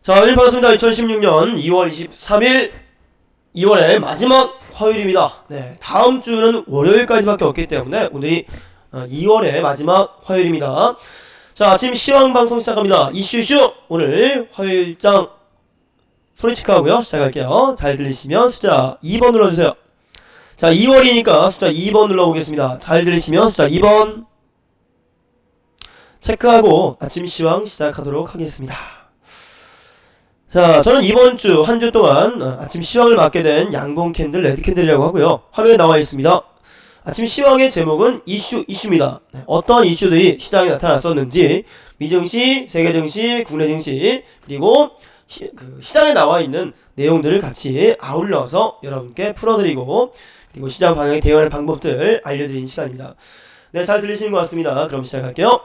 자, 오늘 반갑습니다. 2016년 2월 23일 2월의 마지막 화요일입니다. 네, 다음 주는 월요일까지밖에 없기 때문에 오늘이 2월의 마지막 화요일입니다. 자, 아침 시황 방송 시작합니다. 이슈 오늘 화요일장 소리 체크하고요. 시작할게요. 잘 들리시면 숫자 2번 눌러주세요. 자, 2월이니까 숫자 2번 눌러보겠습니다. 잘 들리시면 숫자 2번 체크하고 아침 시황 시작하도록 하겠습니다. 자, 저는 이번 주 한 주 동안 아침 시황을 맡게 된 양봉 캔들, 레드 캔들이라고 하고요. 화면에 나와 있습니다. 아침 시황의 제목은 이슈입니다. 네, 어떤 이슈들이 시장에 나타났었는지, 미증시, 세계증시, 국내증시, 그리고 시장에 나와 있는 내용들을 같이 아울러서 여러분께 풀어드리고, 그리고 시장 방향에 대응하는 방법들 알려드리는 시간입니다. 네, 잘 들리시는 것 같습니다. 그럼 시작할게요.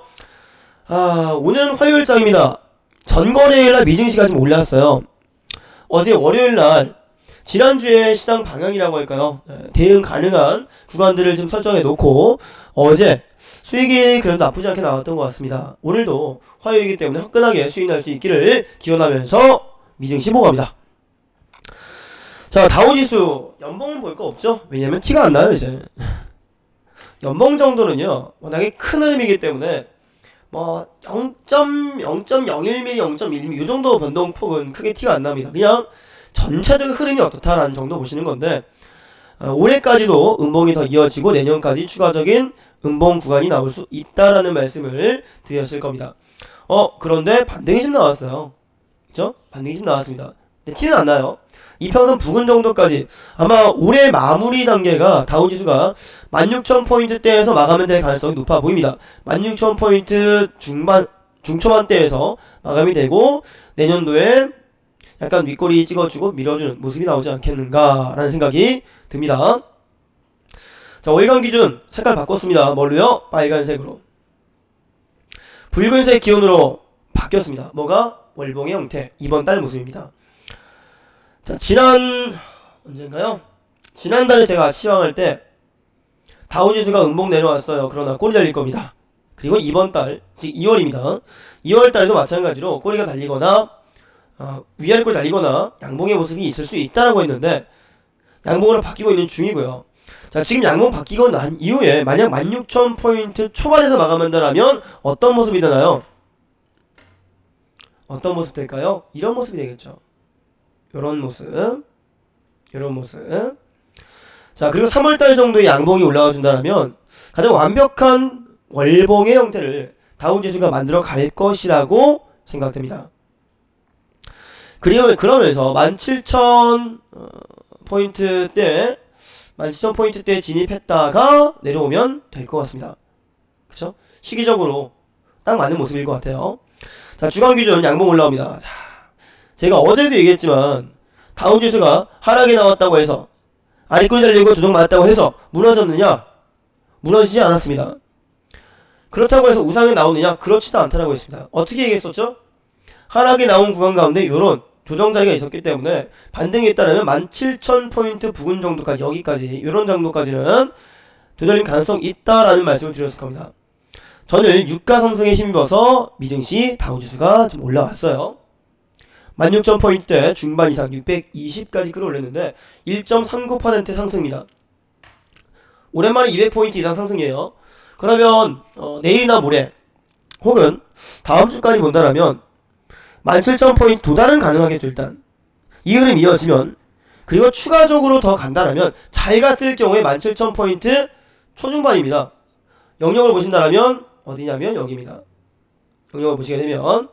오늘은 화요일장입니다. 전거래일날 미증시가 좀 올랐어요. 어제 월요일날 지난주에 시장 방향이라고 할까요? 대응 가능한 구간들을 좀 설정해 놓고 어제 수익이 그래도 나쁘지 않게 나왔던 것 같습니다. 오늘도 화요일이기 때문에 화끈하게 수익 날 수 있기를 기원하면서 미증시 보고 갑니다. 자, 다우지수 연봉은 볼 거 없죠? 왜냐면 티가 안 나요 이제. 연봉 정도는요 워낙에 큰 흐름이기 때문에 뭐 0.01mm, 0.1mm 이 정도 변동폭은 크게 티가 안 납니다. 그냥 전체적인 흐름이 어떻다라는 정도 보시는 건데 올해까지도 음봉이 더 이어지고 내년까지 추가적인 음봉 구간이 나올 수 있다라는 말씀을 드렸을 겁니다. 그런데 반등이 좀 나왔어요. 그죠? 반등이 좀 나왔습니다. 근데 티는 안 나요. 이평선 부근 정도까지 아마 올해 마무리 단계가 다우지수가 16,000포인트대에서 마감이 될 가능성이 높아 보입니다. 16,000포인트 중초반대에서 마감이 되고 내년도에 약간 윗꼬리 찍어주고 밀어주는 모습이 나오지 않겠는가 라는 생각이 듭니다. 자, 월간 기준 색깔 바꿨습니다. 뭘로요? 빨간색으로. 붉은색 기온으로 바뀌었습니다. 뭐가? 월봉의 형태. 이번 달 모습입니다. 자, 언젠가요? 지난달에 제가 시황할 때 다우지수가 음봉 내려왔어요. 그러나 꼬리 달릴 겁니다. 그리고 이번 달, 즉 2월입니다. 2월 달에도 마찬가지로 꼬리가 달리거나 위아래 꼬리 달리거나 양봉의 모습이 있을 수 있다라고 했는데 양봉으로 바뀌고 있는 중이고요. 자, 지금 양봉 바뀌고 난 이후에 만약 16,000포인트 초반에서 마감한다라면 어떤 모습이 되나요? 어떤 모습 될까요? 이런 모습이 되겠죠. 요런 모습. 자, 그리고 3월달 정도의 양봉이 올라와 준다면 가장 완벽한 월봉의 형태를 다우지수가 만들어 갈 것이라고 생각됩니다. 그러면서 17,000포인트대 진입했다가 내려오면 될 것 같습니다. 그쵸? 시기적으로 딱 맞는 모습일 것 같아요. 자, 주간 기준 양봉 올라옵니다. 자, 제가 어제도 얘기했지만 다우지수가 하락이 나왔다고 해서 아래꼬리 달리고 조정 맞았다고 해서 무너졌느냐? 무너지지 않았습니다. 그렇다고 해서 우상이 나오느냐? 그렇지도 않다라고 했습니다. 어떻게 얘기했었죠? 하락이 나온 구간 가운데 요런 조정 자리가 있었기 때문에 반등이 있다면 17,000포인트 부근 정도까지 여기까지 요런 정도까지는 되돌림 가능성 있다라는 말씀을 드렸을 겁니다. 전일 유가 상승에 힘입어서 미증시 다우지수가 좀 올라왔어요. 16,000포인트대 중반 이상 620까지 끌어올렸는데 1.39% 상승입니다. 오랜만에 200포인트 이상 상승이에요. 그러면 내일이나 모레 혹은 다음 주까지 본다라면 17,000포인트 도달은 가능하겠죠. 일단 이 흐름 이어지면 그리고 추가적으로 더 간다라면 잘 갔을 경우에 17,000포인트 초중반입니다. 영역을 보신다라면 어디냐면 여기입니다. 영역을 보시게 되면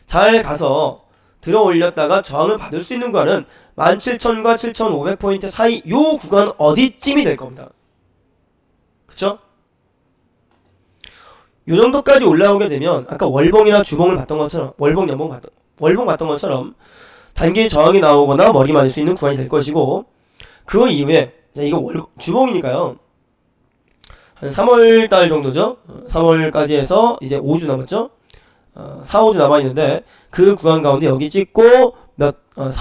잘 가서 들어 올렸다가 저항을 받을 수 있는 구간은 17,000과 7,500포인트 사이 요 구간 어디쯤이 될 겁니다. 그쵸? 요 정도까지 올라오게 되면 아까 월봉이나 주봉을 봤던 것처럼 월봉 봤던 것처럼 단기 저항이 나오거나 머리 맞을 수 있는 구간이 될 것이고 그 이후에 이거 주봉이니까요. 한 3월달 정도죠. 3월까지 해서 이제 5주 남았죠. 4, 5주 남아있는데 그 구간 가운데 여기 찍고 3,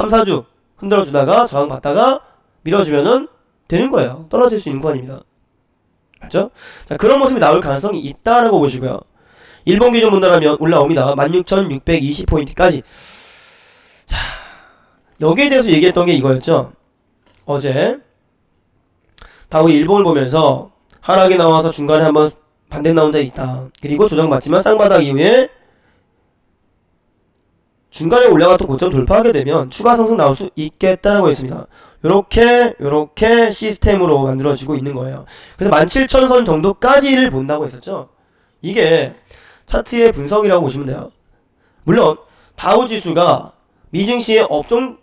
4주 흔들어주다가 저항 받다가 밀어주면은 되는 거예요. 떨어질 수 있는 구간입니다. 맞죠? 자, 그런 모습이 나올 가능성이 있다라고 보시고요. 일본 기준 본다라면 올라옵니다. 16,620포인트까지. 자, 여기에 대해서 얘기했던 게 이거였죠. 어제 다우 일봉을 보면서 하락이 나와서 중간에 한번 반대 나온 적이 있다. 그리고 조정받지만 쌍바닥 이후에 중간에 올라가 또 고점 돌파하게 되면 추가 상승 나올 수 있겠다라고 했습니다. 요렇게 시스템으로 만들어지고 있는 거예요. 그래서 17,000선 정도까지를 본다고 했었죠. 이게 차트의 분석이라고 보시면 돼요. 물론 다우지수가 미증시의 업종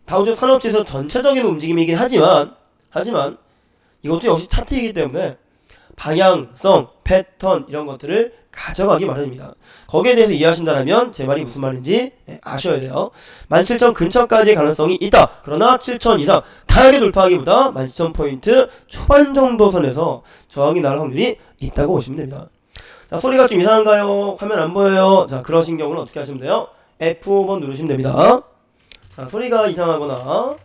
다우지수 산업지수 전체적인 움직임이긴 하지만 이것도 역시 차트이기 때문에 방향성, 패턴 이런 것들을 가져가기 마련입니다. 거기에 대해서 이해하신다면 제 말이 무슨 말인지 아셔야 돼요. 17,000 근처까지의 가능성이 있다. 그러나 7,000 이상 강하게 돌파하기보다 17,000포인트 초반 정도 선에서 저항이 날 확률이 있다고 보시면 됩니다. 자, 소리가 좀 이상한가요? 화면 안 보여요? 자, 그러신 경우는 어떻게 하시면 돼요? F5번 누르시면 됩니다. 자, 소리가 이상하거나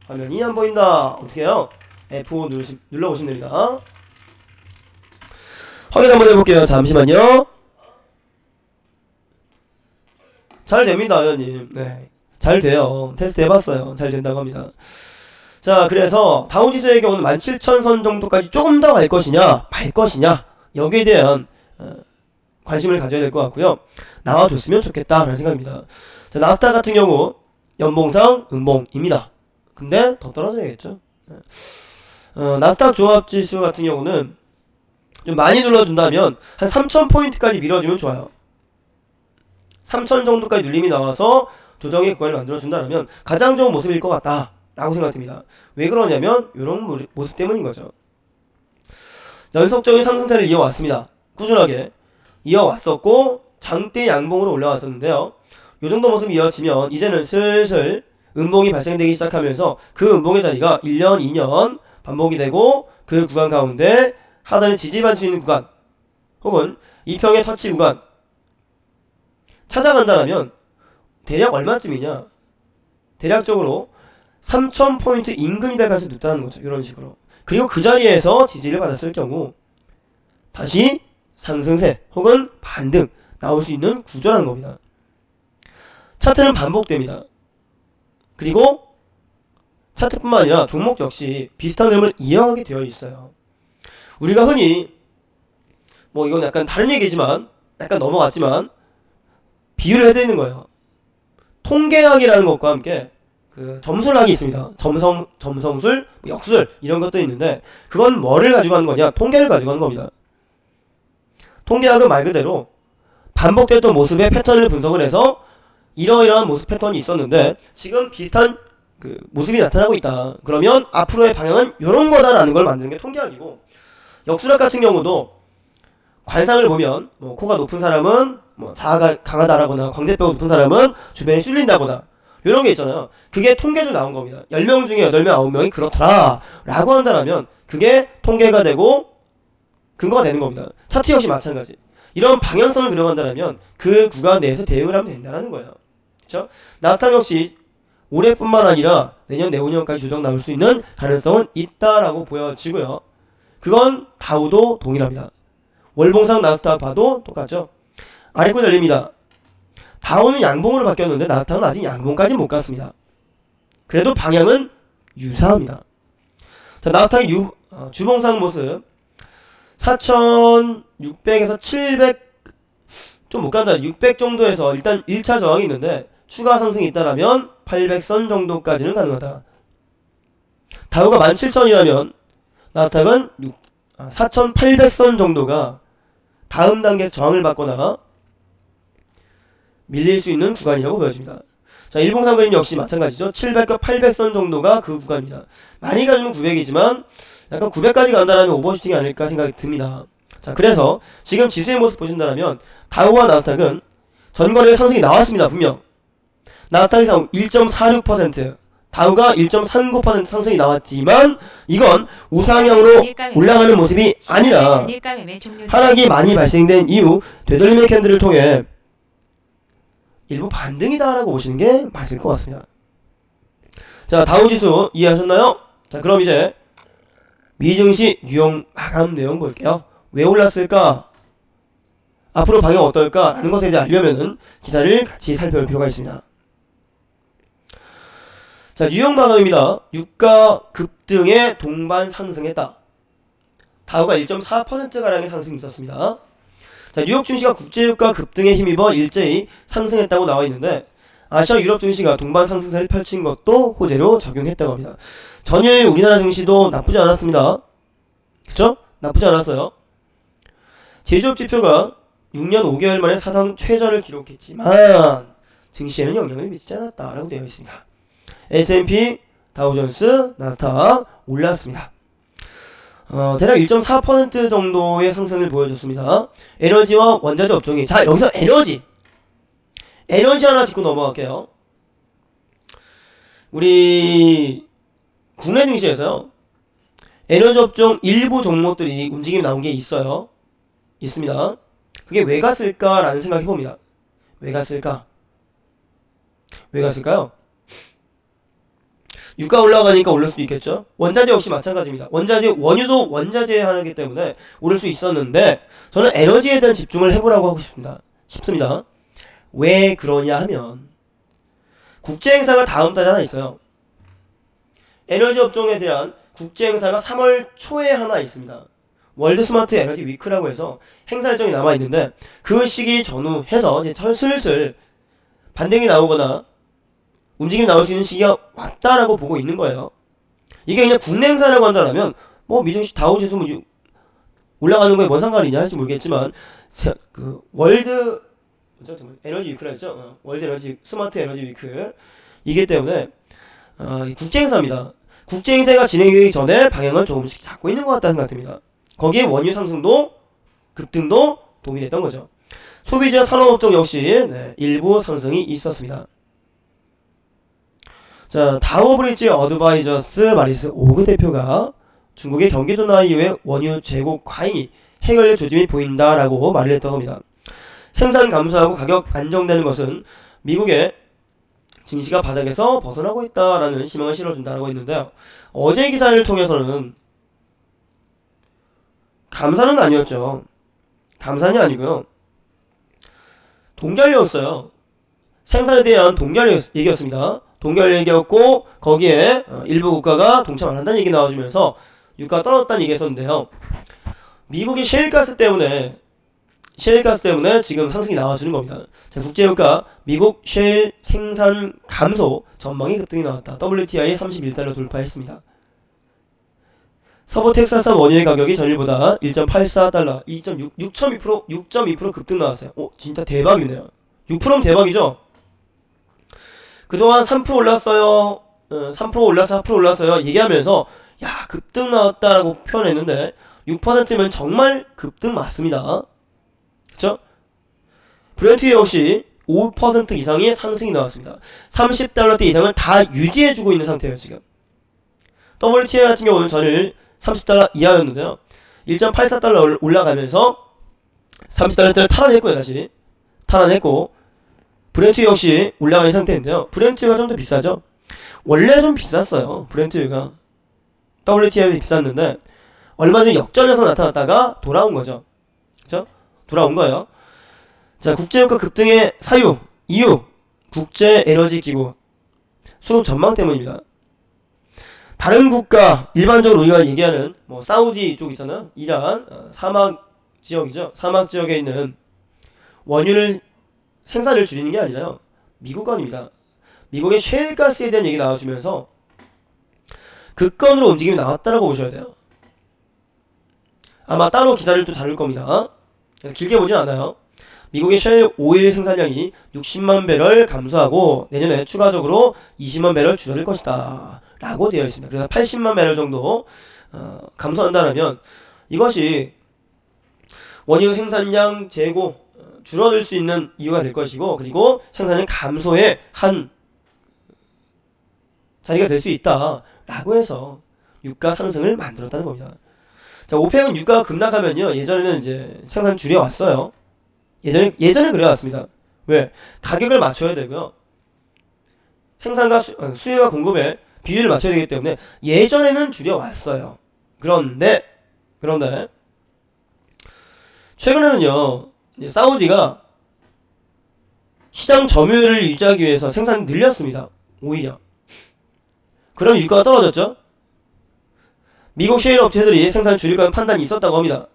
화면이 안 보인다. 어떻게 해요? F5 눌러보시면 됩니다. 확인 한번 해볼게요. 잠시만요. 잘 됩니다, 회원님. 네. 잘 돼요. 테스트 해봤어요. 잘 된다고 합니다. 자, 그래서 다우지수의 경우는 17,000선 정도까지 조금 더 갈 것이냐, 말 것이냐, 여기에 대한 관심을 가져야 될 것 같고요. 나와줬으면 좋겠다라는 생각입니다. 자, 나스닥 같은 경우 연봉상 음봉입니다. 근데 더 떨어져야겠죠. 나스닥 종합지수 같은 경우는 좀 많이 눌러준다면 한 3,000포인트까지 밀어주면 좋아요. 3,000 정도까지 눌림이 나와서 조정의 구간을 만들어준다면 가장 좋은 모습일 것 같다 라고 생각됩니다. 왜 그러냐면 이런 모습 때문인 거죠. 연속적인 상승세를 이어왔습니다. 꾸준하게 이어왔었고 장대 양봉으로 올라왔었는데요. 이 정도 모습이 이어지면 이제는 슬슬 음봉이 발생되기 시작하면서 그 음봉의 자리가 1년, 2년 반복이 되고 그 구간 가운데 하단에 지지받을 수 있는 구간 혹은 이평의 터치 구간 찾아간다면 대략 얼마쯤이냐? 대략적으로 3,000포인트 인근이 될 가능성이 높다는 거죠. 이런 식으로. 그리고 그 자리에서 지지를 받았을 경우 다시 상승세 혹은 반등 나올 수 있는 구조라는 겁니다. 차트는 반복됩니다. 그리고 차트뿐만 아니라 종목 역시 비슷한 흐름을 이어가게 되어 있어요. 우리가 흔히 뭐 이건 약간 다른 얘기지만 약간 넘어갔지만 비유를 해드리는 거예요. 통계학이라는 것과 함께 그 점술학이 있습니다. 점성술, 역술 이런 것도 있는데 그건 뭐를 가지고 하는 거냐? 통계를 가지고 하는 겁니다. 통계학은 말 그대로 반복됐던 모습의 패턴을 분석을 해서 이러이러한 모습 패턴이 있었는데 지금 비슷한 그 모습이 나타나고 있다. 그러면 앞으로의 방향은 이런 거다라는 걸 만드는 게 통계학이고, 역술학 같은 경우도 관상을 보면 뭐 코가 높은 사람은 뭐 자아가 강하다라거나 광대뼈가 높은 사람은 주변에 쏠린다거나 이런 게 있잖아요. 그게 통계로 나온 겁니다. 10명 중에 8명, 9명이 그렇더라 라고 한다면 그게 통계가 되고 근거가 되는 겁니다. 차트 역시 마찬가지. 이런 방향성을 그려간다면 그 구간 내에서 대응을 하면 된다는 거예요. 그렇죠? 나스닥 역시 올해뿐만 아니라 내년, 내후년까지 조정 나올 수 있는 가능성은 있다라고 보여지고요. 그건 다우도 동일합니다. 월봉상 나스닥 봐도 똑같죠. 아래꼴 열립니다. 다우는 양봉으로 바뀌었는데 나스닥은 아직 양봉까지 못 갔습니다. 그래도 방향은 유사합니다. 자, 나스닥의 주봉상 모습 4,600에서 700 좀 못 간다. 600 정도에서 일단 1차 저항이 있는데 추가 상승이 있다라면 800선 정도까지는 가능하다. 다우가 17,000이라면 나스닥은 4,800선 정도가 다음 단계에서 저항을 받거나 밀릴 수 있는 구간이라고 보여집니다. 자, 일봉상 그림 역시 마찬가지죠. 700과 800선 정도가 그 구간입니다. 많이 가주면 900이지만 약간 900까지 간다라면 오버슈팅이 아닐까 생각이 듭니다. 자, 그래서 지금 지수의 모습 보신다면 다우와 나스닥은 전거래에 상승이 나왔습니다. 분명 나스닥이 1.46%, 다우가 1.39% 상승이 나왔지만 이건 우상향으로 올라가는 모습이 아니라 하락이 많이 발생된 이후 되돌림의 캔들을 통해 일부 반등이다라고 보시는 게 맞을 것 같습니다. 자, 다우지수 이해하셨나요? 자, 그럼 이제 미증시 유형 마감 내용 볼게요. 왜 올랐을까? 앞으로 방향 어떨까 라는 것에 대해 알려면은 기사를 같이 살펴볼 필요가 있습니다. 자, 뉴욕 마감입니다. 유가 급등에 동반 상승했다. 다우가 1.4%가량의 상승이 있었습니다. 자, 뉴욕 증시가 국제유가 급등에 힘입어 일제히 상승했다고 나와 있는데 아시아 유럽 증시가 동반 상승세를 펼친 것도 호재로 작용했다고 합니다. 전일 우리나라 증시도 나쁘지 않았습니다. 그쵸? 나쁘지 않았어요. 제조업 지표가 6년 5개월 만에 사상 최저를 기록했지만 증시에는 영향을 미치지 않았다라고 되어 있습니다. S&P, 다우존스, 나스닥 올랐습니다. 대략 1.4% 정도의 상승을 보여줬습니다. 에너지와 원자재 업종이, 자, 여기서 에너지 하나 짚고 넘어갈게요. 우리 국내 증시에서요, 에너지 업종 일부 종목들이 움직임이 나온 게 있습니다. 그게 왜 갔을까라는 생각 해봅니다. 왜 갔을까요? 유가 올라가니까 오를 수도 있겠죠. 원자재 역시 마찬가지입니다. 원유도 원자재 하나이기 때문에 오를 수 있었는데 저는 에너지에 대한 집중을 해보라고 하고 싶습니다. 왜 그러냐 하면 국제행사가 다음 달에 하나 있어요. 에너지 업종에 대한 국제행사가 3월 초에 하나 있습니다. 월드 스마트 에너지 위크라고 해서 행사 일정이 남아있는데 그 시기 전후해서 이제 슬슬 반등이 나오거나 움직임이 나올 수 있는 시기가 왔다라고 보고 있는 거예요. 이게 그냥 국내 행사라고 한다면 뭐 미증시 다우지수 뭐 올라가는 거에 뭔 상관이냐 할지 모르겠지만 그 월드 에너지 위크라 했죠. 월드 에너지 스마트 에너지 위크 이기 때문에 국제행사입니다. 국제행사가 진행되기 전에 방향을 조금씩 잡고 있는 것 같다는 생각이 듭니다. 거기에 원유 상승도 급등도 도움이 됐던 거죠. 소비자 산업업종 역시 일부 상승이 있었습니다. 자, 다우브리지 어드바이저스 마리스 오그 대표가 중국의 경기 둔화 이후에 원유 재고 과잉이 해결될 조짐이 보인다라고 말을 했던 겁니다. 생산 감소하고 가격 안정되는 것은 미국의 증시가 바닥에서 벗어나고 있다라는 희망을 실어준다라고 했는데요. 어제 기사를 통해서는 감사는 아니었죠. 감사는 아니고요. 동결이었어요. 생산에 대한 동결 얘기였습니다. 동결 얘기였고 거기에 일부 국가가 동참 안 한다는 얘기 나와주면서 유가가 떨어졌다는 얘기했었는데요. 미국의 셰일가스 때문에 지금 상승이 나와주는 겁니다. 자, 국제유가 미국 셰일 생산 감소 전망이 급등이 나왔다. WTI 31달러 돌파했습니다. 서부 텍사스산 원유의 가격이 전일보다 1.84달러, 6.2% 급등 나왔어요. 진짜 대박이네요. 6%면 대박이죠? 그동안 3% 올랐어요. 3% 올랐어, 4% 올랐어요. 얘기하면서 야, 급등 나왔다라고 표현했는데 6%면 정말 급등 맞습니다. 그쵸? 브렌트 역시 5% 이상의 상승이 나왔습니다. 30달러대 이상을 다 유지해주고 있는 상태예요, 지금. WTI 같은 경우는 전일 30달러 이하였는데요. 1.84달러 올라가면서 30달러대를 탈환했고요, 다시. 탈환했고, 브렌트 역시 올라가는 상태인데요. 브렌트유가 좀 더 비싸죠? 원래 좀 비쌌어요, 브렌트유가. WTI도 비쌌는데, 얼마 전에 역전해서 나타났다가 돌아온 거죠. 그쵸? 돌아온 거예요. 자, 국제유가 급등의 이유, 국제에너지기구 수급 전망 때문입니다. 다른 국가, 일반적으로 우리가 얘기하는 뭐 사우디 쪽 있잖아요. 이란, 사막 지역이죠. 사막 지역에 있는 원유를 생산을 줄이는 게 아니라요. 미국관입니다. 미국의 셰일가스에 대한 얘기 나와주면서 극건으로 움직임이 나왔다라고 보셔야 돼요. 아마 따로 기사를 또 다룰 겁니다. 그래서 길게 보진 않아요. 미국의 셰일 오일 생산량이 60만 배럴 감소하고 내년에 추가적으로 20만 배럴 줄어들 것이다 라고 되어 있습니다. 그래서 80만 배럴 정도 감소한다면 이것이 원유 생산량 재고 줄어들 수 있는 이유가 될 것이고, 그리고 생산량 감소의 한 자리가 될 수 있다 라고 해서 유가 상승을 만들었다는 겁니다. 자, 오펙은 유가가 급락하면요, 예전에는 이제 생산 줄여왔어요. 예전에 그래왔습니다. 왜? 가격을 맞춰야 되고요. 생산과 수요와 공급의 비율을 맞춰야 되기 때문에 예전에는 줄여왔어요. 그런데 최근에는요, 이제 사우디가 시장 점유율을 유지하기 위해서 생산을 늘렸습니다. 오히려. 그럼 유가가 떨어졌죠. 미국 셰일 업체들이 생산 줄일까는 판단이 있었다고 합니다.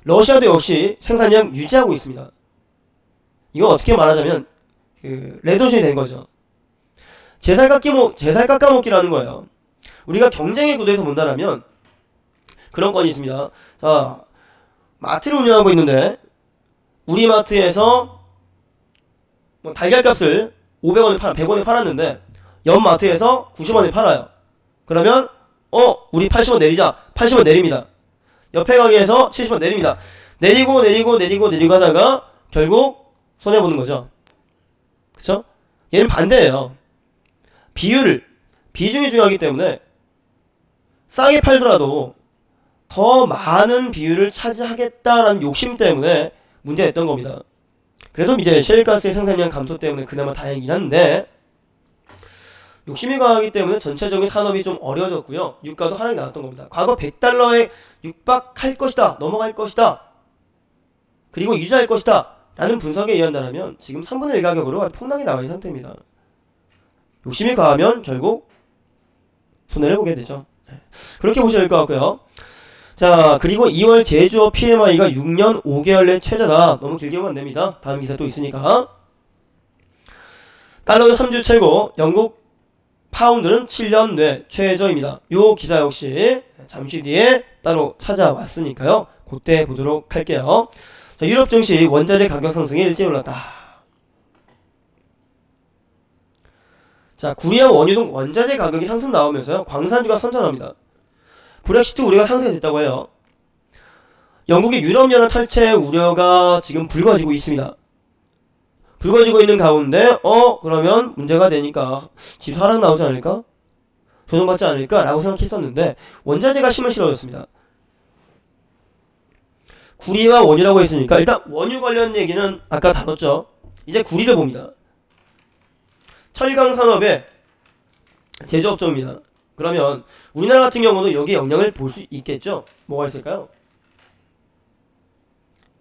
러시아도 역시 생산량 유지하고 있습니다. 이거 어떻게 말하자면 레드오션이 된 거죠. 제살 깎아먹기라는 거예요. 우리가 경쟁의 구도에서 본다면 그런 건이 있습니다. 자, 마트를 운영하고 있는데 우리 마트에서 뭐 달걀값을 500원에 100원에 팔았는데 옆 마트에서 90원에 팔아요. 그러면 우리 80원 내리자. 80원 내립니다. 옆에 가게에서 70원 내립니다. 내리고 하다가 결국 손해보는 거죠. 그쵸? 얘는 반대예요. 비중이 중요하기 때문에 싸게 팔더라도 더 많은 비율을 차지하겠다라는 욕심 때문에 문제가 됐던 겁니다. 그래도 이제 셰일가스의 생산량 감소 때문에 그나마 다행이긴 한데 욕심이 강하기 때문에 전체적인 산업이 좀 어려워졌고요. 유가도 하락이 나왔던 겁니다. 과거 100달러에 육박할 것이다. 넘어갈 것이다. 그리고 유지할 것이다. 라는 분석에 의한다면 지금 3분의 1 가격으로 폭락이 나와 있는 상태입니다. 욕심이 강하면 결국 손해를 보게 되죠. 그렇게 보셔야 될 것 같고요. 자, 그리고 2월 제조업 PMI가 6년 5개월 내 최저다. 너무 길게 보면 안 됩니다. 다음 기사 또 있으니까. 달러는 3주 최고, 영국 파운드는 7년 내 최저입니다. 요 기사 역시 잠시 뒤에 따로 찾아왔으니까요. 그때 보도록 할게요. 자, 유럽 증시 원자재 가격 상승에 일제히 올랐다. 자, 구리와 원유 등 원자재 가격이 상승 나오면서요. 광산주가 선전합니다. 브렉시트 우려가 상승했다고 해요. 영국의 유럽연합 탈퇴 우려가 지금 불거지고 있습니다. 불거지고 있는 가운데 그러면 문제가 되니까 지수 하락 나오지 않을까? 조정받지 않을까? 라고 생각했었는데 원자재가 힘을 실어줬습니다. 구리와 원유라고 했으니까 일단 원유 관련 얘기는 아까 다뤘죠. 이제 구리를 봅니다. 철강 산업의 제조업종입니다. 그러면 우리나라 같은 경우도 여기에 영향을 볼 수 있겠죠? 뭐가 있을까요?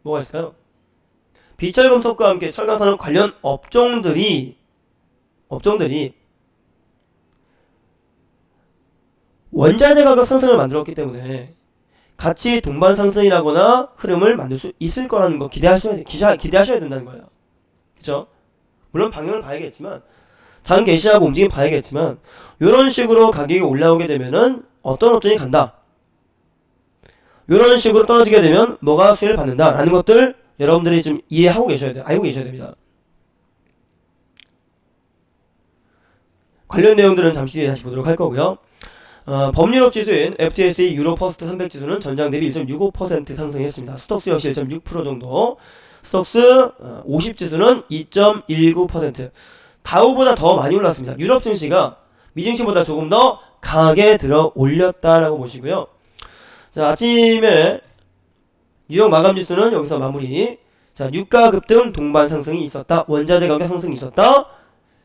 뭐가 있을까요? 비철금속과 함께 철강산업 관련 업종들이 원자재 가격 상승을 만들었기 때문에 같이 동반 상승이라거나 흐름을 만들 수 있을 거라는 거 기대하셔야 된다는 거예요. 그쵸? 물론 방향을 봐야겠지만 장 개시하고 움직임 봐야겠지만 이런 식으로 가격이 올라오게 되면은 어떤 업종이 간다. 이런 식으로 떨어지게 되면 뭐가 수혜를 받는다 라는 것들 여러분들이 좀 이해하고 계셔야 돼요. 알고 계셔야 됩니다. 관련 내용들은 잠시 뒤에 다시 보도록 할 거고요. 범유럽 지수인 FTSE 유로 퍼스트 300 지수는 전장 대비 1.65% 상승했습니다. 스톡스 역시 1.6% 정도. 스톡스 50 지수는 2.19%. 다우보다 더 많이 올랐습니다. 유럽 증시가 미증시보다 조금 더 강하게 들어 올렸다라고 보시고요. 자, 아침에 뉴욕 마감 지수는 여기서 마무리. 자, 유가 급등 동반 상승이 있었다. 원자재 가격 상승이 있었다.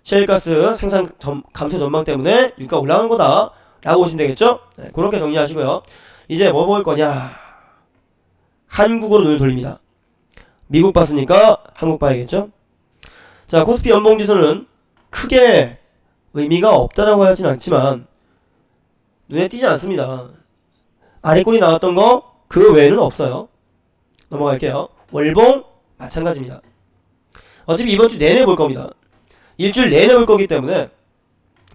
셰일가스 생산 감소 전망 때문에 유가 올라간 거다. 라고 보시면 되겠죠? 네, 그렇게 정리하시고요. 이제 뭐 볼 거냐? 한국으로 눈을 돌립니다. 미국 봤으니까 한국 봐야겠죠? 자, 코스피 연봉 지수는 크게 의미가 없다라고 하진 않지만 눈에 띄지 않습니다. 아래 꼴이 나왔던 거 그 외에는 없어요. 넘어갈게요. 월봉 마찬가지입니다. 어차피 이번 주 내내 볼 겁니다. 일주일 내내 볼 거기 때문에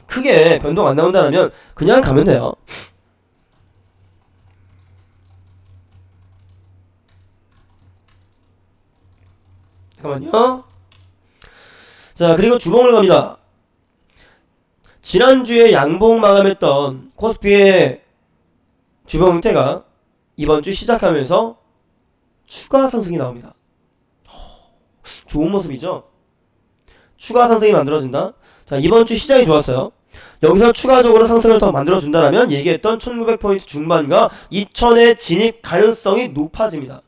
크게 변동 안 나온다면 그냥 가면 돼요. 잠깐만요. 자, 그리고 주봉을 갑니다. 지난주에 양봉 마감했던 코스피의 주봉 형태가 이번 주 시작하면서 추가 상승이 나옵니다. 좋은 모습이죠? 추가 상승이 만들어진다. 자, 이번 주 시작이 좋았어요. 여기서 추가적으로 상승을 더 만들어준다면 얘기했던 1900포인트 중반과 2000의 진입 가능성이 높아집니다.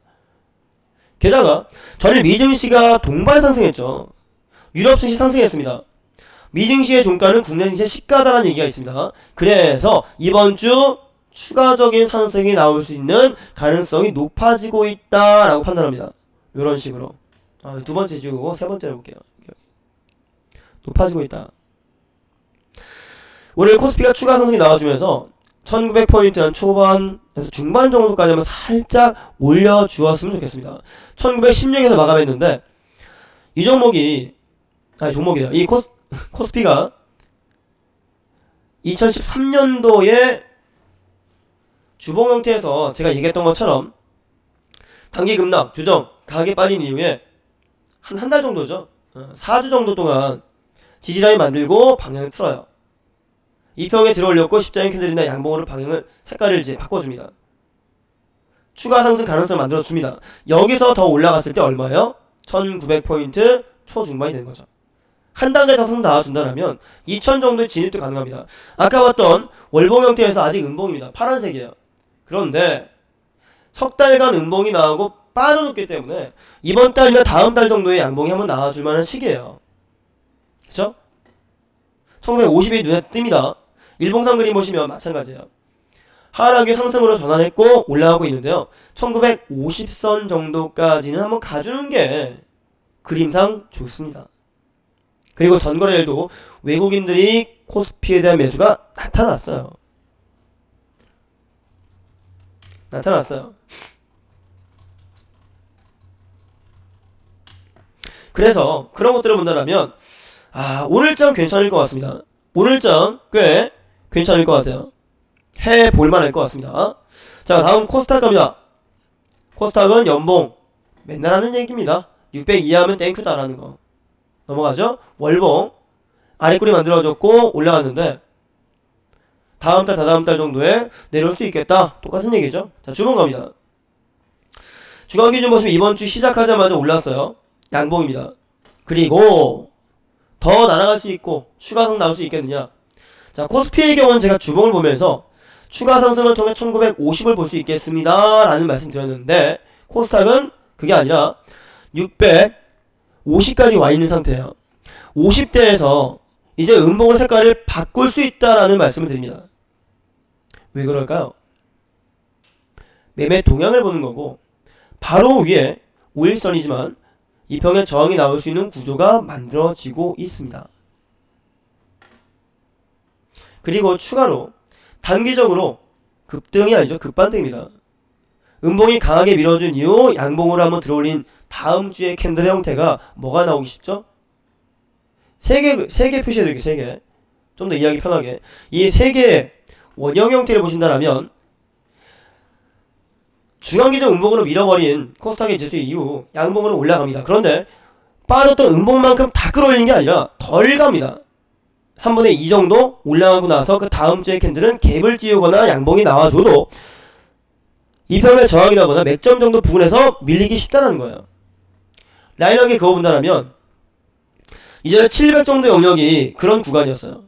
게다가 전일 미증시가 동반 상승했죠. 유럽 증시 상승했습니다. 미증시의 종가는 국내 증시의 시가다라는 얘기가 있습니다. 그래서 이번 주 추가적인 상승이 나올 수 있는 가능성이 높아지고 있다라고 판단합니다. 이런 식으로. 두 번째 지우고 세 번째로 볼게요. 높아지고 있다. 오늘 코스피가 추가 상승이 나와주면서 1900포인트 한 초반에서 중반 정도까지만 살짝 올려주었으면 좋겠습니다. 1916에서 마감했는데 이 종목이 종목이래요. 이 코스피가 2013년도에 주봉 형태에서 제가 얘기했던 것처럼 단기 급락, 조정, 가격이 빠진 이후에 한 달 정도죠. 4주 정도 동안 지지라인 만들고 방향을 틀어요. 2평에 들어올렸고 십자인 캔들이나 양봉으로 방향을 색깔을 이제 바꿔줍니다. 추가 상승 가능성을 만들어줍니다. 여기서 더 올라갔을 때 얼마예요? 1900포인트 초중반이 되는 거죠. 한 단계 더 상승 나와준다면 2000 정도의 진입도 가능합니다. 아까 봤던 월봉 형태에서 아직 음봉입니다. 파란색이에요. 그런데 석 달간 음봉이 나오고 빠져줬기 때문에 이번 달이나 다음 달 정도의 양봉이 한번 나와줄 만한 시기예요. 그쵸? 1950이 눈에 띕니다. 일봉상 그림 보시면 마찬가지예요. 하락이 상승으로 전환했고 올라가고 있는데요. 1950선 정도까지는 한번 가주는 게 그림상 좋습니다. 그리고 전거래일도 외국인들이 코스피에 대한 매수가 나타났어요. 그래서 그런 것들을 본다면 오늘장 괜찮을 것 같습니다. 오늘장 꽤 괜찮을 것 같아요. 해볼만할 것 같습니다. 자, 다음 코스닥 갑니다. 코스닥은 연봉 맨날 하는 얘기입니다. 600 이하면 땡큐다라는 거 넘어가죠. 월봉 아래꼬리 만들어졌고 올라갔는데 다음달 다다음달 정도에 내려올 수도 있겠다. 똑같은 얘기죠. 자, 주봉 갑니다. 주간기준 보시면 이번주 시작하자마자 올랐어요. 양봉입니다. 그리고 더 날아갈 수 있고 추가상승 나올 수 있겠느냐. 자, 코스피의 경우는 제가 주봉을 보면서 추가상승을 통해 1950을 볼 수 있겠습니다 라는 말씀 드렸는데 코스닥은 그게 아니라 650까지 와 있는 상태예요. 50대에서 이제 음봉의 색깔을 바꿀 수 있다라는 말씀을 드립니다. 왜 그럴까요? 매매 동향을 보는 거고 바로 위에 5일선이지만 이평에 저항이 나올 수 있는 구조가 만들어지고 있습니다. 그리고 추가로 단기적으로 급등이 아니죠. 급반등입니다. 음봉이 강하게 밀어준 이후 양봉으로 한번 들어올린 다음 주의 캔들의 형태가 뭐가 나오기 쉽죠? 세 개 표시해드릴게요. 3개. 좀 더 이해하기 편하게. 이 3개의 원형 형태를 보신다면 중앙기준 음봉으로 밀어버린 코스닥의 지수 이후 양봉으로 올라갑니다. 그런데 빠졌던 음봉만큼 다 끌어올리는 게 아니라 덜 갑니다. 3분의 2 정도 올라가고 나서 그 다음 주의 캔들은 갭을 띄우거나 양봉이 나와줘도 이평의 저항이라거나 맥점 정도 부근에서 밀리기 쉽다는 거예요. 라인하게 그어본다면 이전에 700 정도 영역이 그런 구간이었어요.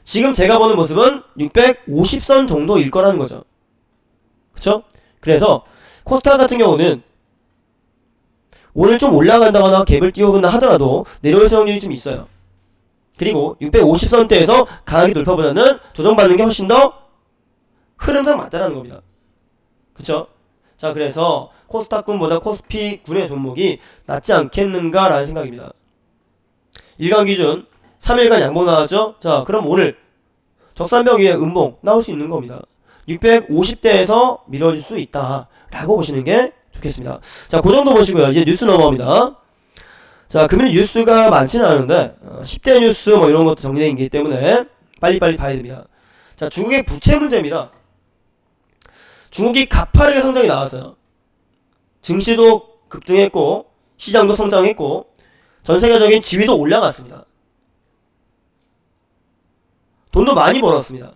지금 제가 보는 모습은 650선 정도일 거라는 거죠. 그쵸? 그래서 코스닥 같은 경우는 오늘 좀 올라간다거나 갭을 띄우거나 하더라도 내려올 수확률이 좀 있어요. 그리고 650선대에서 강하게 돌파보다는 조정받는 게 훨씬 더 흐름상 맞다라는 겁니다. 그쵸? 자, 그래서 코스닥군보다 코스피군의 종목이 낫지 않겠는가 라는 생각입니다. 일간기준 3일간 양봉 나왔죠? 자, 그럼 오늘 적산벽 위에 음봉 나올 수 있는 겁니다. 650대에서 밀어줄 수 있다 라고 보시는 게 좋겠습니다. 자, 그 정도 보시고요. 이제 뉴스 넘어갑니다. 자, 금일 뉴스가 많지는 않은데 10대 뉴스 뭐 이런 것도 정리되어 있기 때문에 빨리빨리 봐야 됩니다. 자, 중국의 부채 문제입니다. 중국이 가파르게 성장이 나왔어요. 증시도 급등했고 시장도 성장했고 전세계적인 지위도 올라갔습니다. 돈도 많이 벌었습니다.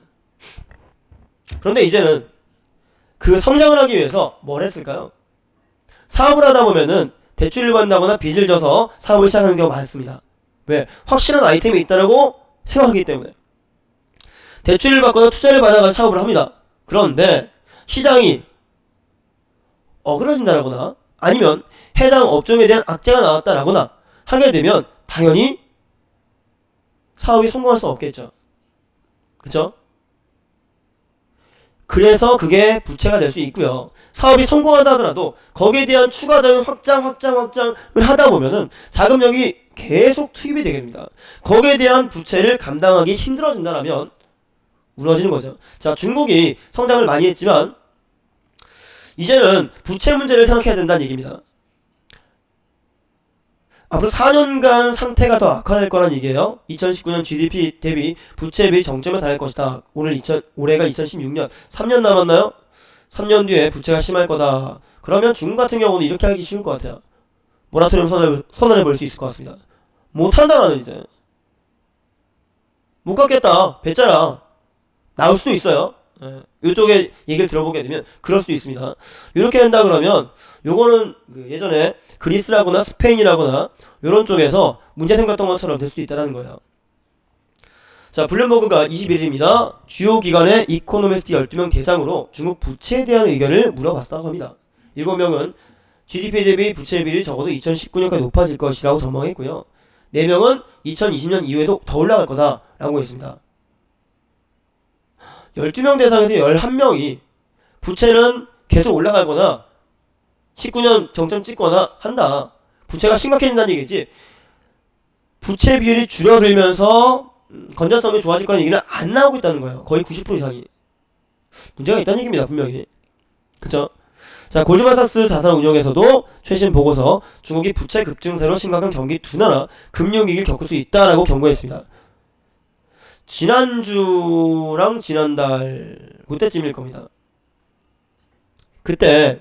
그런데 이제는 그 성장을 하기 위해서 뭘 했을까요? 사업을 하다 보면은 대출을 받는다거나 빚을 져서 사업을 시작하는 경우가 많습니다. 왜? 확실한 아이템이 있다라고 생각하기 때문에. 대출을 받거나 투자를 받아가 사업을 합니다. 그런데 시장이 어그러진다라거나 아니면 해당 업종에 대한 악재가 나왔다라거나 하게 되면 당연히 사업이 성공할 수 없겠죠. 그쵸? 그래서 그게 부채가 될 수 있고요. 사업이 성공한다 하더라도 거기에 대한 추가적인 확장을 하다 보면은 자금력이 계속 투입이 되게 됩니다. 거기에 대한 부채를 감당하기 힘들어진다라면 무너지는 거죠. 자, 중국이 성장을 많이 했지만 이제는 부채 문제를 생각해야 된다는 얘기입니다. 앞으로 4년간 상태가 더 악화될 거란 얘기예요. 2019년 GDP 대비 부채비 정점에 달할 것이다. 올해가 2016년 3년 남았나요? 3년 뒤에 부채가 심할 거다. 그러면 중국 같은 경우는 이렇게 하기 쉬울 것 같아요. 모라토리움 선언해 볼 수 있을 것 같습니다. 못한다 나는 이제. 못 갚겠다. 배짜라. 나올 수도 있어요. 이쪽에 얘기를 들어보게 되면 그럴 수도 있습니다. 이렇게 한다 그러면 요거는 예전에 그리스라거나 스페인이라거나 요런 쪽에서 문제 생겼던 것처럼 될 수도 있다는 거예요. 자, 블룸버그가 21일입니다. 주요 기관의 이코노미스트 12명 대상으로 중국 부채에 대한 의견을 물어봤다고 합니다. 7명은 GDP 대비 부채 비율이 적어도 2019년까지 높아질 것이라고 전망했고요. 4명은 2020년 이후에도 더 올라갈 거다라고 했습니다. 12명 대상에서 11명이 부채는 계속 올라가거나 19년 정점 찍거나 한다. 부채가 심각해진다는 얘기지. 부채 비율이 줄어들면서 건전성이 좋아질 거라는 얘기는 안 나오고 있다는 거예요. 거의 90% 이상이. 문제가 있다는 얘기입니다. 분명히. 그쵸? 자, 골드만삭스 자산운용에서도 최신 보고서 중국이 부채 급증세로 심각한 경기 둔화나 금융위기를 겪을 수 있다라고 경고했습니다. 지난주랑 지난달 그때쯤일 겁니다. 그때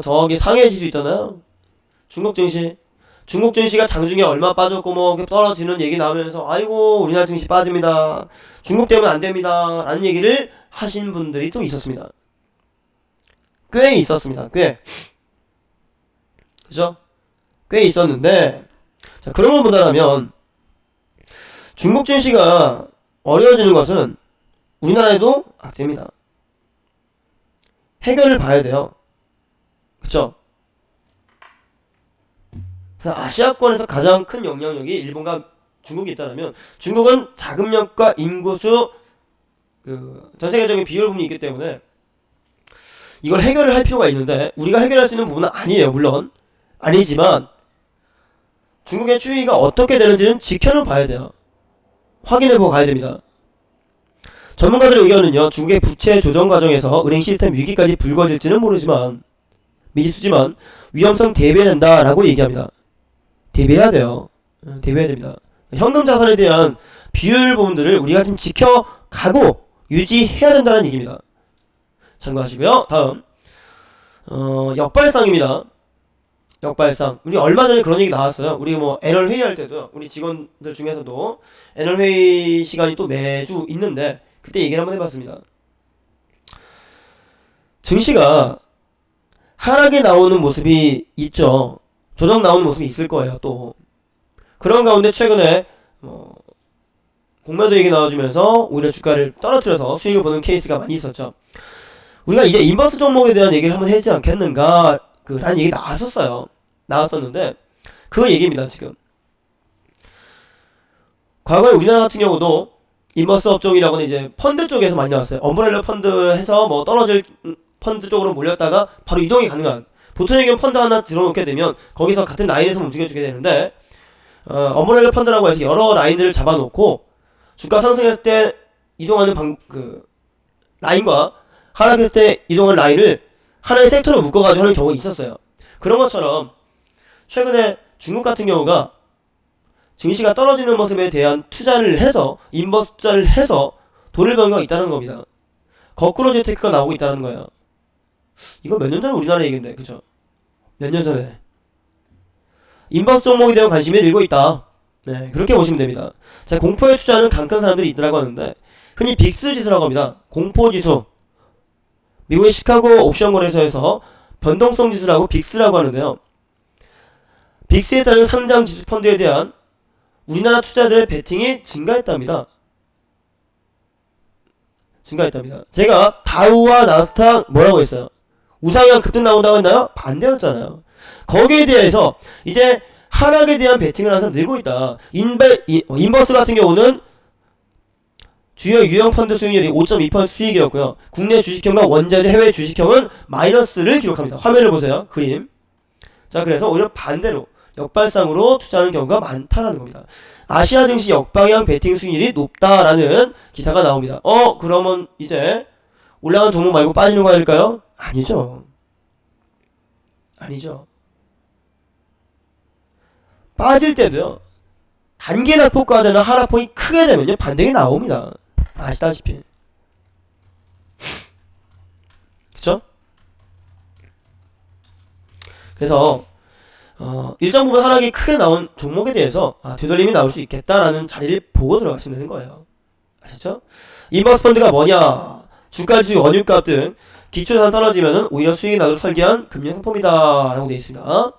저기 상해 지수 있잖아요. 중국 증시가 장중에 얼마 빠졌고 뭐 떨어지는 얘기 나오면서 아이고 우리나라 증시 빠집니다. 중국 때문에 안 됩니다. 라는 얘기를 하신 분들이 또 있었습니다. 꽤 있었습니다. 그죠? 꽤 있었는데 자, 그런 걸 본다면 중국 증시가 어려워지는 것은 우리나라에도 악재입니다. 해결을 봐야 돼요. 그쵸? 그래서 아시아권에서 가장 큰 영향력이 일본과 중국이 있다면 중국은 자금력과 인구수 전 세계적인 비율 부분이 있기 때문에 이걸 해결을 할 필요가 있는데 우리가 해결할 수 있는 부분은 아니에요. 물론 아니지만 중국의 추이가 어떻게 되는지는 지켜는 봐야 돼요. 확인해보고 가야 됩니다. 전문가들의 의견은요, 중국의 부채 조정 과정에서 은행 시스템 위기까지 불거질지는 모르지만 미지수지만 위험성 대비해야 된다라고 얘기합니다. 대비해야 돼요. 대비해야 됩니다. 현금 자산에 대한 비율 부분들을 우리가 좀 지켜가고 유지해야 된다는 얘기입니다. 참고하시고요. 다음 역발상입니다. 역발상. 우리 얼마 전에 그런 얘기 나왔어요. 우리 뭐 애널 회의할 때도 우리 직원들 중에서도 애널 회의 시간이 또 매주 있는데 그때 얘기를 한번 해봤습니다. 증시가 하락에 나오는 모습이 있죠. 조정 나오는 모습이 있을 거예요. 또 그런 가운데 최근에 공매도 얘기 나와주면서 오히려 주가를 떨어뜨려서 수익을 보는 케이스가 많이 있었죠. 우리가 이제 인버스 종목에 대한 얘기를 한번 하지 않겠는가 라는 얘기 나왔었는데 그 얘기입니다. 지금 과거에 우리나라 같은 경우도 인버스 업종이라고는 이제 펀드 쪽에서 많이 나왔어요. 엄브렐러 펀드 해서 뭐 떨어질 펀드 쪽으로 몰렸다가 바로 이동이 가능한, 보통 얘기는 펀드 하나 들어놓게 되면 거기서 같은 라인에서 움직여주게 되는데 엄브렐러 펀드라고 해서 여러 라인들을 잡아놓고 주가 상승할 때 이동하는 라인과 하락했을 때 이동하는 라인을 하나의 섹터로 묶어가지고 하는 경우가 있었어요. 그런 것처럼 최근에 중국 같은 경우가 증시가 떨어지는 모습에 대한 투자를 해서 인버스 투자를 해서 돈을 버는 거 있다는 겁니다. 거꾸로 재테크가 나오고 있다는 거예요. 이거 몇 년 전에 우리나라 얘기인데, 그죠? 몇 년 전에 인버스 종목에 대한 관심이 늘고 있다. 네, 그렇게 보시면 됩니다. 자, 공포에 투자하는 강큰 사람들이 있더라고 하는데 흔히 빅스 지수라고 합니다. 공포 지수. 미국의 시카고 옵션 거래소에서 변동성 지수라고 빅스라고 하는데요. 빅스에 따른 상장 지수 펀드에 대한 우리나라 투자들의 베팅이 증가했답니다. 제가 다우와 나스닥 뭐라고 했어요? 우상향 급등 나온다고 했나요? 반대였잖아요. 거기에 대해서 이제 하락에 대한 베팅을 항상 늘고 있다. 인버스 같은 경우는 주요 유형 펀드 수익률이 5.2% 수익이었고요. 국내 주식형과 원자재 해외 주식형은 마이너스를 기록합니다. 화면을 보세요. 그림. 자, 그래서 오히려 반대로 역발상으로 투자하는 경우가 많다라는 겁니다. 아시아 증시 역방향 베팅 수익률이 높다라는 기사가 나옵니다. 그러면 이제 올라간 종목 말고 빠지는 거 아닐까요? 아니죠. 아니죠. 빠질 때도요. 단기 낙폭과대는 하락폭이 크게 되면요. 반등이 나옵니다. 아시다시피. 그쵸? 그래서 일정 부분 하락이 크게 나온 종목에 대해서 되돌림이 나올 수 있겠다라는 자리를 보고 들어가시면 되는 거예요. 아셨죠? 인버스 펀드가 뭐냐? 주가지 원유값 등 기초자산 떨어지면은 오히려 수익이 나도록 설계한 금융상품이다 라고 되어 있습니다.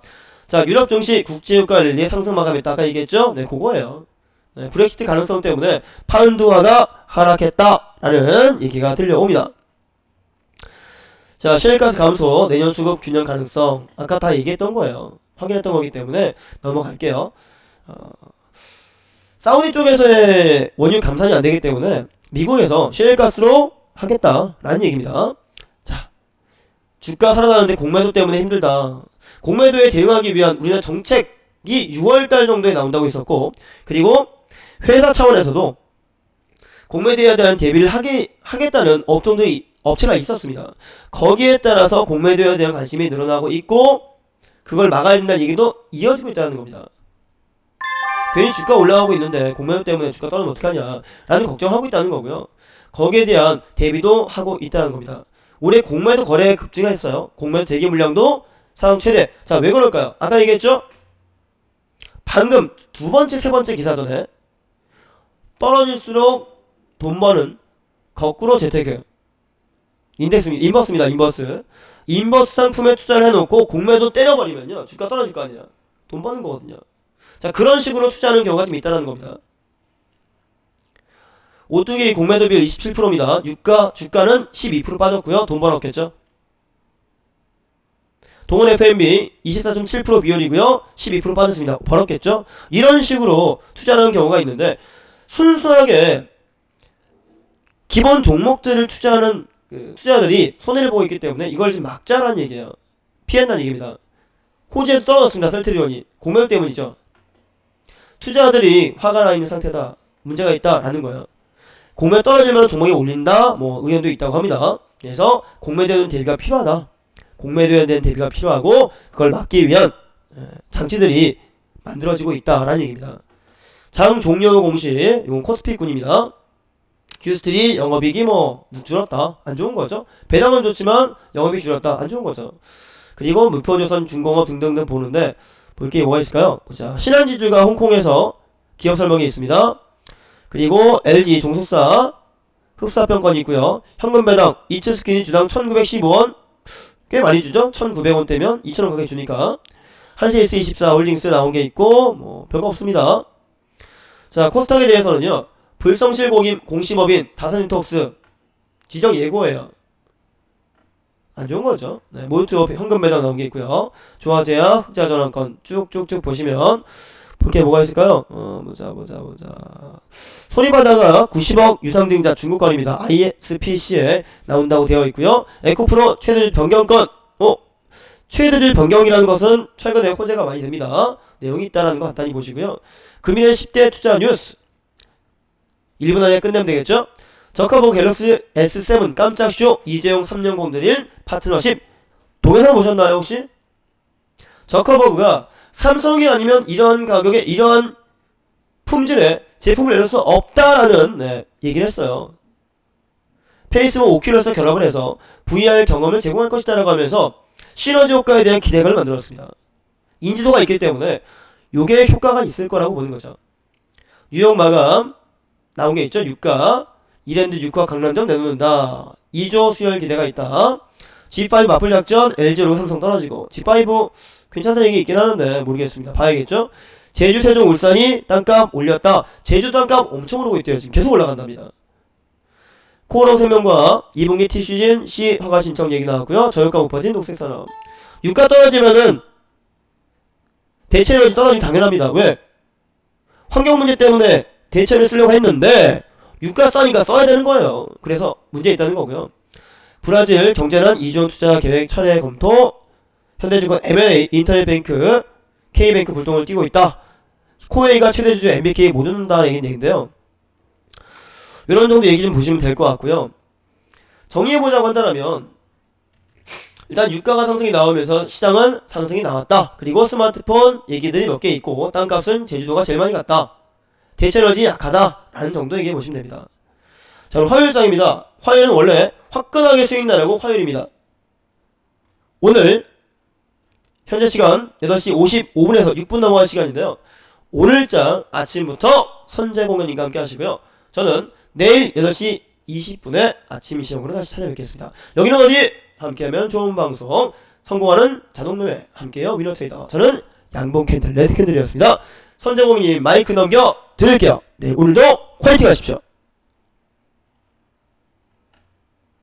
자, 유럽 증시 국제유가 랠리의 상승 마감했다. 아까 얘기했죠? 네, 그거예요. 네, 브렉시트 가능성 때문에 파운드화가 하락했다라는 얘기가 들려옵니다. 자, 셰일가스 감소, 내년 수급 균형 가능성. 아까 다 얘기했던 거예요. 확인했던 거기 때문에 넘어갈게요. 사우디 쪽에서의 원유 감산이 안 되기 때문에 미국에서 셰일가스로 하겠다라는 얘기입니다. 자, 주가 살아나는데 공매도 때문에 힘들다. 공매도에 대응하기 위한 우리나라 정책이 6월달 정도에 나온다고 했었고, 그리고 회사 차원에서도 공매도에 대한 대비를 하겠다는 업체가 있었습니다. 거기에 따라서 공매도에 대한 관심이 늘어나고 있고, 그걸 막아야 된다는 얘기도 이어지고 있다는 겁니다. 괜히 주가 올라가고 있는데 공매도 때문에 주가 떨어지면 어떡하냐 라는 걱정하고 있다는 거고요. 거기에 대한 대비도 하고 있다는 겁니다. 올해 공매도 거래 급증했어요. 공매도 대기 물량도 사상 최대. 자, 왜 그럴까요? 아까 얘기했죠? 방금 두 번째, 세 번째 기사 전에 떨어질수록 돈 버는 거꾸로 재테크 인덱스입니다. 인버스입니다. 인버스. 인버스 상품에 투자를 해놓고 공매도 때려버리면요. 주가 떨어질 거 아니야. 돈 버는 거거든요. 자, 그런 식으로 투자하는 경우가 좀 있다는 겁니다. 오뚜기 공매도 비율 27%입니다. 주가는 12% 빠졌고요. 돈 벌었겠죠. 동원 FNB 24.7% 비율이고요. 12% 빠졌습니다. 벌었겠죠. 이런 식으로 투자하는 경우가 있는데 순수하게 기본 종목들을 투자하는 투자자들이 손해를 보고 있기 때문에 이걸 좀 막자라는 얘기예요. 피한다는 얘기입니다. 호재도 떨어졌습니다. 셀트리온이. 공매도 때문이죠. 투자자들이 화가 나 있는 상태다. 문제가 있다라는 거예요. 공매도 떨어지면 종목이 올린다. 뭐 의견도 있다고 합니다. 그래서 공매도에 대한 대비가 필요하다. 공매도에 대한 대비가 필요하고 그걸 막기 위한 장치들이 만들어지고 있다라는 얘기입니다. 장 종료 공시 이건 코스피군입니다. 큐스트리 영업이익이 뭐 줄었다. 안 좋은 거죠. 배당은 좋지만 영업이익이 줄었다. 안 좋은 거죠. 그리고 무표조선 중공업 등등등 보는데 볼 게 뭐가 있을까요? 보자. 신한지주가 홍콩에서 기업 설명이 있습니다. 그리고 LG 종속사 흡사평건이 있고요. 현금 배당 이츠스킨이 주당 1915원 꽤 많이 주죠. 1900원대면 2000원 가게 주니까. 한시 S24 홀딩스 나온 게 있고 뭐 별거 없습니다. 자, 코스닥에 대해서는요. 불성실 공시법인 다산인톡스 지적 예고예요. 안 좋은 거죠. 네, 모유투어 현금 배당 나온 게 있고요. 조화제약, 흑자전환권 쭉쭉쭉 보시면 볼 게 뭐가 있을까요? 보자. 소리바다가 90억 유상증자 중국권입니다. ISPC에 나온다고 되어 있고요. 에코프로 최대주 변경권. 최대주 변경이라는 것은 최근에 호재가 많이 됩니다. 내용이 있다는 거 간단히 보시고요. 금일의 10대 투자 뉴스 1분 안에 끝내면 되겠죠? 저카보 갤럭시 S7 깜짝쇼 이재용 3년 공들일 파트너십 동영상 보셨나요 혹시? 저카버그가 삼성이 아니면 이런 가격에 이런 품질의 제품을 내줄 수 없다라는 얘기를 했어요. 페이스북 오큘러스 결합을 해서 VR 경험을 제공할 것이다 라고 하면서 시너지 효과에 대한 기대감을 만들었습니다. 인지도가 있기 때문에 요게 효과가 있을 거라고 보는 거죠. 뉴욕 마감 나온 게 있죠. 유가 이랜드 6화 강남점 내놓는다. 2조 수혈 기대가 있다. G5 마플 작전 LG로 삼성 떨어지고 G5 괜찮다는 얘기 있긴 하는데 모르겠습니다. 봐야겠죠. 제주 세종 울산이 땅값 올렸다. 제주 땅값 엄청 오르고 있대요. 지금 계속 올라간답니다. 코오롱 생명과 2분기 TC진 C 허가 신청 얘기 나왔고요. 저유가 높아진 녹색산업. 유가 떨어지면은 대체력이 떨어지기 당연합니다. 왜? 환경 문제 때문에 대체를 쓰려고 했는데 유가 싸니까 써야 되는 거예요. 그래서 문제 있다는 거고요. 브라질 경제난 이중 투자 계획 차례 검토. 현대증권 M&A 인터넷뱅크 K뱅크 불똥을 띄고 있다. 코웨이가 최대 주주 MBK 못 얻는다는 얘기인데요. 이런 정도 얘기 좀 보시면 될 것 같고요. 정리해보자고 한다면 일단 유가가 상승이 나오면서 시장은 상승이 나왔다. 그리고 스마트폰 얘기들이 몇 개 있고 땅값은 제주도가 제일 많이 갔다. 대체에너지 약하다 라는 정도 얘기해보시면 됩니다. 자, 그럼 화요일장입니다. 화요일은 원래 화끈하게 수익 나라고 화요일입니다. 오늘 현재 시간 8시 55분에서 6분 넘어갈 시간인데요. 오늘장 아침부터 선제 공연님과 함께 하시고요. 저는 내일 8시 20분에 아침 이 시간으로 다시 찾아뵙겠습니다. 여기는 어디? 함께하면 좋은 방송 성공하는 자동매매 함께요 위너트레이더. 저는 양봉 캔들 레드 캔들이었습니다. 선제 공연님 마이크 넘겨 드릴게요. 네, 오늘도 화이팅 하십시오.